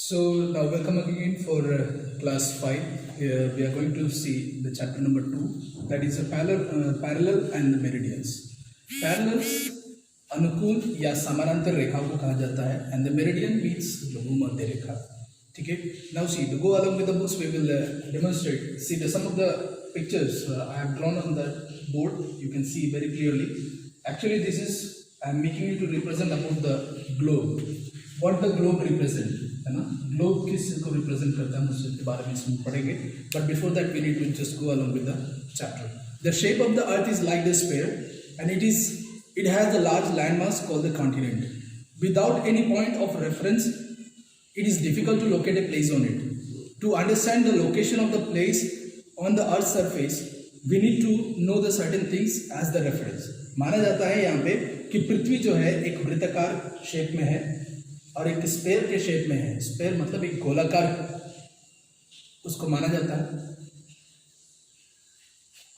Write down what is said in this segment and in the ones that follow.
So now welcome again for class 5. We are going to see the chapter number 2, that is a parallel and the meridians. Parallels अनुकूल या समानांतर रेखा को कहा जाता है and the meridian means the भूमध्य रेखा. ठीक है. Now see, to go along with the books, we will demonstrate. See some of the pictures I have drawn on the board. You can see very clearly. Actually, this is I am making you to represent about the globe. What the globe represent, है ना? Globe किस चीज को represent करता है उसके बारे में इसमें पढ़ेंगे. But before that, we need to just go along with the chapter. The shape of the earth is like the sphere, and it has a large landmass called the continent. Without any point of reference, it is difficult to locate a place on it. To understand the location of the place on the earth's surface, we need to know the certain things as the reference. माना जाता है यहाँ पे कि पृथ्वी जो है एक वृत्ताकार शेप में है और एक स्फेयर के शेप में है. स्फेयर मतलब एक गोलाकार, उसको माना जाता है.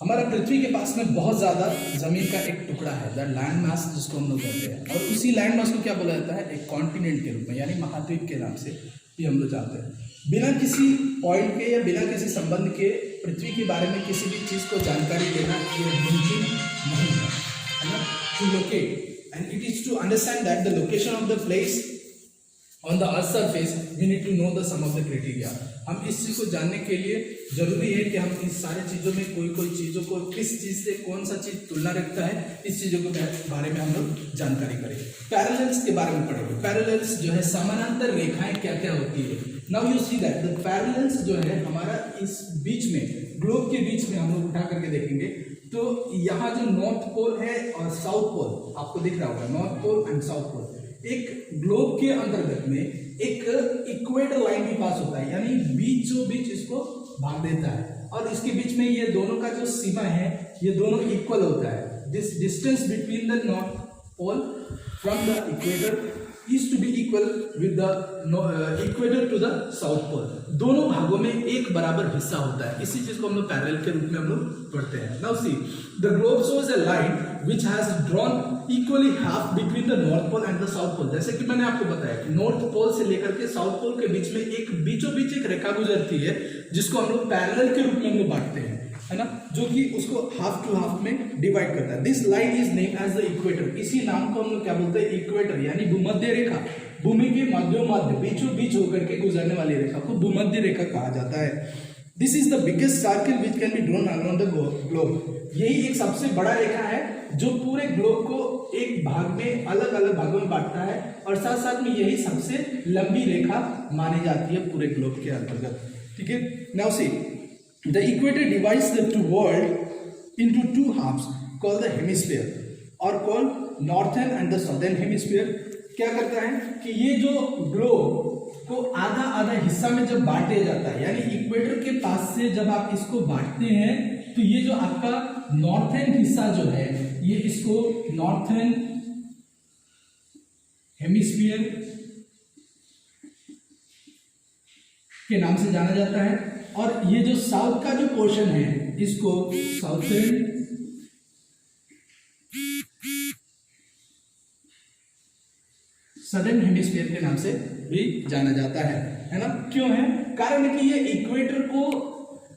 हमारा पृथ्वी के पास में बहुत ज्यादा जमीन का एक टुकड़ा है, दैट लैंड मास जिसको हम लोग कहते हैं, और उसी लैंड मास को क्या बोला जाता है, एक कॉन्टिनेंट के रूप में यानी महाद्वीप के नाम से भी हम लोग जानते हैं. बिना किसी पॉइंट के या बिना किसी संबंध के पृथ्वी के बारे में किसी भी चीज को जानकारी देना ये मुमकिन नहीं है ना. To locate and it is to understand that the location of the place on the earth surface we need to know the some of the criteria. हम इस चीज को जानने के लिए जरूरी है कि हम इस सारे चीजों में कोई चीजों को किस चीज से कौन सा चीज तुलना रखता है, इस चीजों के बारे में हम लोग जानकारी करें. पैरेलल्स के बारे में पढ़ेंगे. पैरेलल्स जो है समानांतर रेखाएं क्या क्या होती है. Now you see that the parallels जो है हमारा इस बीच में ग्लोब के बीच में हम लोग उठा करके देखेंगे तो यहाँ जो नॉर्थ पोल है और साउथ पोल आपको दिख रहा होगा, north pole and south pole. एक ग्लोब के अंतर्गत में एक इक्वेटर लाइन भी पास होता है, यानी बीचों बीच इसको भाग देता है और इसके बीच में ये दोनों का जो सीमा है ये दोनों इक्वल होता है. This distance between the north pole from the equator is to be equal with the equator to the south pole. दोनों भागों में एक बराबर हिस्सा होता है. इसी चीज को हम लोग पैरेलल के रूप में हम लोग पढ़ते हैं. Now see, the globe shows a line which has drawn equally half between the north pole and the south pole. जैसे कि मैंने आपको बताया कि नॉर्थ पोल से लेकर के साउथ पोल के बीच में एक बीचों बीच एक रेखा गुजरती है जिसको हम लोग पैरेलल के रूप में हम लोग बांटते हैं, है ना, जो कि उसको हाफ टू हाफ में डिवाइड करता है. This line is name as the equator. इसी नाम को हम लोग क्या बोलते हैं, इक्वेटर, यानी भूमध्य रेखा. भूमि के मध्य बीचों बीच होकर के गुजरने वाली रेखा को भूमध्य रेखा कहा जाता है. This is the biggest circle which can be drawn around the globe. यही एक सबसे बड़ा रेखा है जो पूरे ग्लोब को एक भाग में अलग अलग भागों में बांटता है और साथ साथ में यही सबसे लंबी रेखा मानी जाती है पूरे ग्लोब के अंतर्गत. ठीक है. Now see, the equator divides the two world into two halves called the hemisphere or called northern and the southern hemisphere. क्या करता है कि ये जो ग्लोब को आधा आधा हिस्सा में जब बांटे जाता है, यानी इक्वेटर के पास से जब आप इसको बांटते हैं तो ये जो आपका नॉर्थर्न हिस्सा जो है ये इसको नॉर्थर्न हेमिस्फीयर के नाम से जाना जाता है और ये जो साउथ का जो पोर्शन है इसको साउथर्न सदर्न हेमिस्फीयर के नाम से भी जाना जाता है ना. क्यों है? कारण है कि ये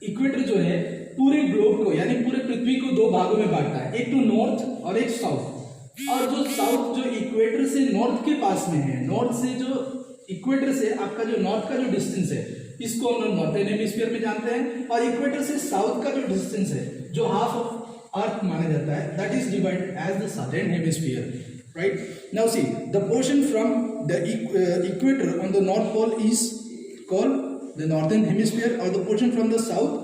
इक्वेटर जो है पूरे ग्लोब को यानी पूरे पृथ्वी को दो भागों में बांटता है, एक तो नॉर्थ और एक साउथ. और जो साउथ जो इक्वेटर से नॉर्थ के पास में है, नॉर्थ से जो इक्वेटर से आपका जो नॉर्थ का जो डिस्टेंस है इसको हम लोग नॉर्थर्न हेमिस्फीयर में जानते हैं, और इक्वेटर से साउथ का जो डिस्टेंस है जो हाफ ऑफ अर्थ माना जाता है that is divided as the southern hemisphere. Right. Now see, the portion from the equator on the north pole is called the northern hemisphere और the portion from the south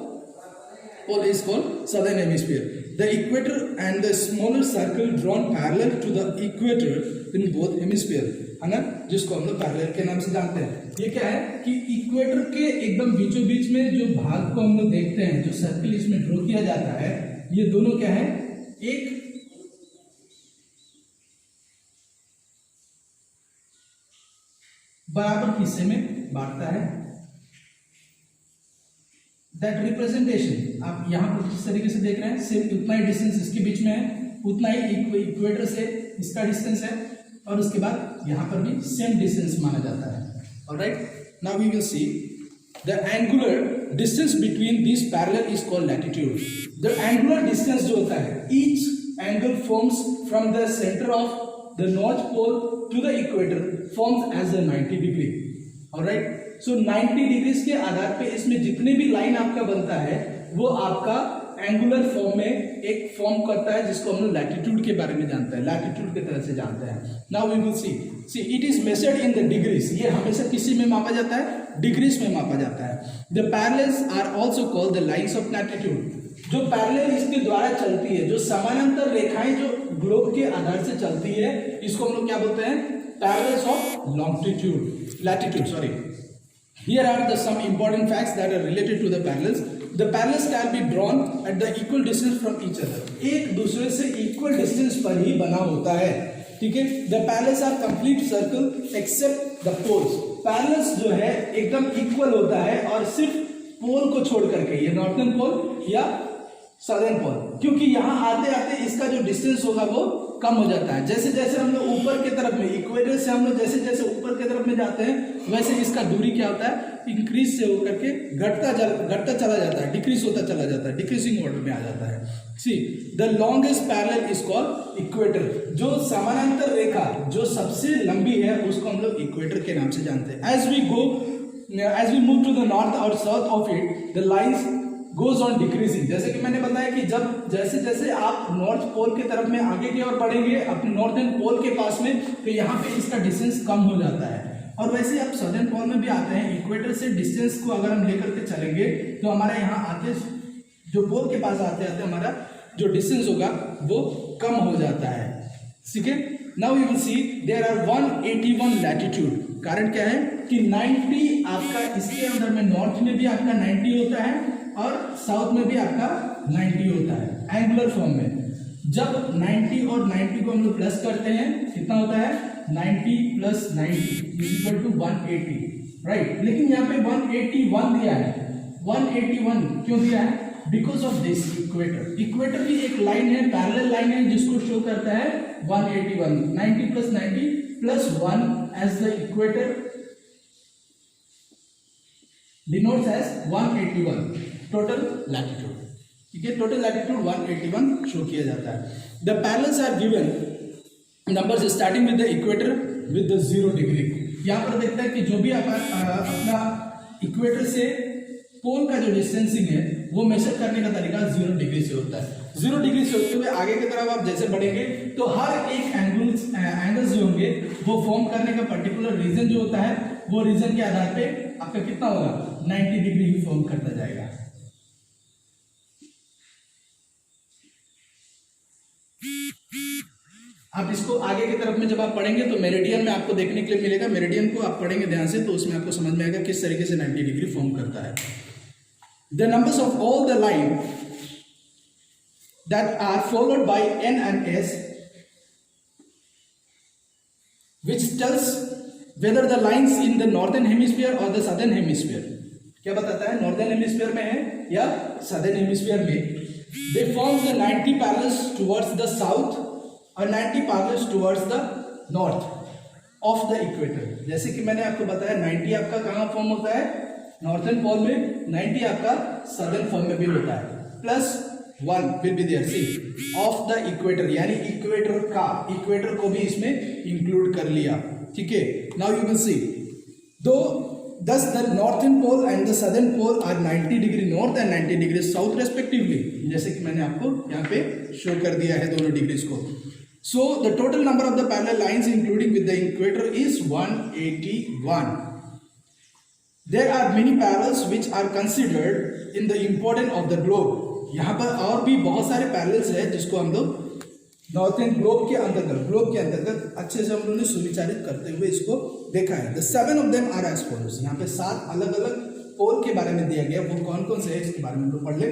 pole is called southern hemisphere. The equator and the smaller circle drawn parallel to the equator in both hemisphere, है ना, जिसको हम लोग parallel के नाम से जानते हैं. ये क्या है कि इक्वेटर के एकदम बीचों बीच में जो भाग को हम लोग देखते हैं, जो सर्कल इसमें ड्रॉ किया जाता है, ये दोनों क्या है, एक बराबर हिस्से में बांटता है. दैट रिप्रेजेंटेशन आप यहाँ पर जिस तरीके से देख रहे हैं, सिर्फ उतना ही डिस्टेंस इसके बीच में है, उतना ही इक्वेटर से इसका डिस्टेंस है और उसके बाद यहाँ पर भी सेम डिस्टेंस माना जाता है. Alright, now we will see the angular distance between these parallel is called latitude. The angular distance जो होता है, each angle forms from the center of the north pole to the equator forms as a 90 degree. Alright, so 90 degrees के आधार पे इसमें जितने भी line आपका बनता है वो आपका एंगुलर फॉर्म में एक फॉर्म करता है, जिसको हम लोग लैटिट्यूड के बारे में जानते हैं, लैटिट्यूड के तरह से जानते हैं. Now we will see it is measured in the degrees. ये हमेशा किसी में मापा जाता है, डिग्रीज में मापा जाता है. The parallels are also called the lines of latitude. जो पैरेलल इसके द्वारा चलती है, जो समानांतर रेखाएं जो ग्लोब के आधार से चलती है, इसको हम लोग क्या बोलते हैं, parallels of longitude, latitude, sorry. Here are the some important facts that are related to the parallels. The parallels can be drawn at the equal distance from each other. एक दूसरे से equal distance पर ही बना होता है, ठीक है. The parallels are complete circle except the poles. Parallels जो है एकदम equal होता है और सिर्फ पोल को छोड़ करके, ये नॉर्थर्न पोल या सदर्न पोल, क्योंकि यहाँ आते आते इसका जो डिस्टेंस होगा वो कम हो जाता है. जैसे जैसे हम लोग ऊपर के तरफ में, इक्वेटर से हम लोग जैसे जैसे ऊपर के तरफ में जाते हैं, वैसे इसका दूरी क्या होता है, इंक्रीज से होकर के घटता चला जाता है, डिक्रीज होता चला जाता है, डिक्रीजिंग ऑर्डर में आ जाता है. See the longest parallel is called equator. जो समानांतर रेखा जो सबसे लंबी है उसको हम लोग इक्वेटर के नाम से जानते हैं. As we move to the north और south of it the lines goes on decreasing. जैसे कि मैंने बताया कि जब जैसे जैसे आप नॉर्थ पोल की तरफ में आगे की ओर बढ़ेंगे अपने नॉर्थर्न पोल के पास में, तो यहाँ पे इसका डिस्टेंस कम हो जाता है. और वैसे आप सदर्न पोल में भी आते हैं, इक्वेटर से डिस्टेंस को अगर हम लेकर के चलेंगे तो हमारे यहाँ आते, जो पोल के पास आते आते हमारा जो डिस्टेंस होगा वो कम हो जाता है, ठीक है. Now you will see there are 181 latitude. कारण क्या है कि 90 आपका इसके अंदर में, नॉर्थ में भी आपका 90 होता है और साउथ में भी आपका 90 होता है एंगुलर फॉर्म में. जब 90 और 90 को हम लोग प्लस करते हैं, कितना होता है, 90 plus 90 is equal to 180, right. लेकिन यहाँ पे 181 दिया है. 181 क्यों दिया है, because of this equator. Equator भी एक लाइन है, पैरेलल लाइन है, जिसको शो करता है 181. 90 plus 90 plus 1 as the equator denotes as 181 total latitude, ठीक है. टोटल लैटिट्यूड 181 शो किया जाता है. The parallels are given numbers starting with the equator with the 0 degree. यहाँ पर देखते हैं कि जो भी अपना इक्वेटर से पोल का जो डिस्टेंसिंग है वो मेजर करने का तरीका 0 डिग्री से होता है. 0 डिग्री से होते हुए आगे की तरफ आप जैसे बढ़ेंगे तो हर एक एंगल्स जो होंगे वो फॉर्म करने का पर्टिकुलर रीजन जो होता है, वो रीजन के आधार पे आपका कितना होगा, 90 डिग्री ही फॉर्म करता जाएगा. आप इसको आगे की तरफ में जब आप पढ़ेंगे तो मेरिडियन में आपको देखने के लिए मिलेगा. मेरिडियन को आप पढ़ेंगे ध्यान से तो उसमें आपको समझ में आएगा किस तरीके से 90 डिग्री फॉर्म करता है. The numbers of all the line that are followed by N and S which tells whether the lines in the northern hemisphere or the southern hemisphere, क्या बताता है, नॉर्दर्न हेमिस्फीयर में है या सदर्न हेमिस्फीयर में. they forms the 90 parallels towards the south और 90 parallels towards the north of the equator. जैसे कि मैंने आपको बताया 90 आपका कहाँ फॉर्म होता है, नॉर्थर्न पोल में. 90 आपका सदर्न पोल में भी होता है. Plus 1 will be there, see of the equator, यानी इक्वेटर का, इक्वेटर को भी इसमें इंक्लूड कर लिया, ठीक है. नाउ यू विल सी दो thus the northern pole and the southern pole are 90 degree north and 90 degree south respectively. जैसे कि मैंने आपको यहाँ पे शो कर दिया है दोनों डिग्रीज को. So the total number of the parallel lines including with the equator is 181. There are many parallels which are considered in the importance of the globe. यहाँ पर और भी बहुत सारे पैरेलल्स है जिसको हम लोग नॉर्थर्न ग्लोब के अंतर्गत अच्छे से हम लोगों ने सुविचारित करते हुए इसको देखा है. The 7 of them are as follows. यहाँ पे 7 अलग अलग पोल के बारे में दिया गया. वो कौन कौन से है इसके बारे में हम लोग पढ़ ले.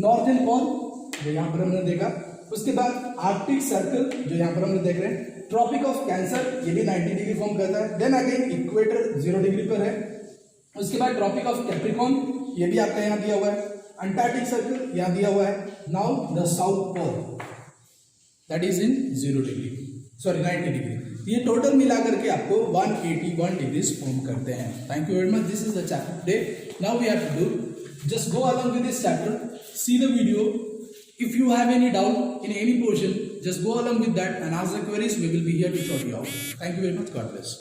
नॉर्थर्न पोल जो यहाँ पर हमने देखा, उसके बाद आर्कटिक सर्कल जो यहाँ पर हमने देख रहे हैं, ट्रॉपिक ऑफ कैंसर ये भी 90 डिग्री फॉर्म करता है. देन अगेन इक्वेटर 0 डिग्री पर है. उसके बाद ट्रॉपिक ऑफ कैप्रिकॉर्न ये भी आपका यहाँ दिया हुआ है. अंटार्कटिक सर्कल यहाँ दिया हुआ है. Now the south pole that is in 0 degree, sorry 90 degree. ये टोटल मिला करके आपको 181 डिग्रीज फॉर्म करते हैं. Thank you very much. This is the chapter today. Now we have to do just go along with this chapter, see the video. If you have any doubt in any portion, just go along with that and ask the queries. We will be here to sort you out. Thank you very much. God bless.